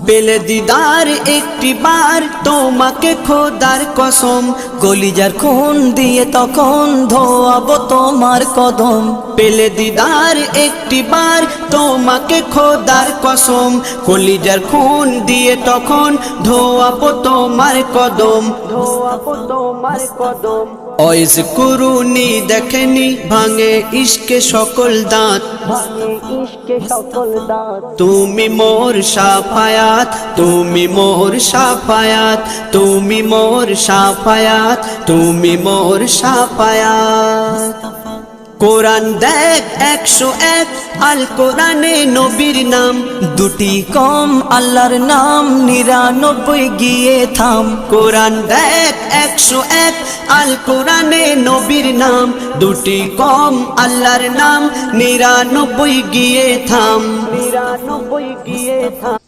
পেলে দিদার একটি বার তোমাকে খোদার কসম, কলিজার খুন দিয়ে তখন ধোয়াবো তোমার কদম। পেলে দিদার একটি বার তোমাকে খোদার কসম, কলিজার খুন দিয়ে তখন ধোয়াবো তোমার কদম, ধোয়াবো তোমার কদম। ওয়াইজ কুরুনি দেখেনি ভাঙে ইশকে সকল দাঁত, ভাঙে ইশকে সকল দাঁত। তুমি মোর শাফায়াত, তুমি মোর শাফায়াত, তুমি মোর শাফায়াত, তুমি মোর শাফায়াত। কোরআন দেখ 101 আল কোরআনে নবীর নাম, দুটি কম আল্লাহর নাম 99 গিয়ে থাম। কোরআন দেখ 101 আল কোরআনে নবীর নাম, দুটি কম আল্লাহর নাম 99 গিয়ে থাম, 99 গিয়ে থাম।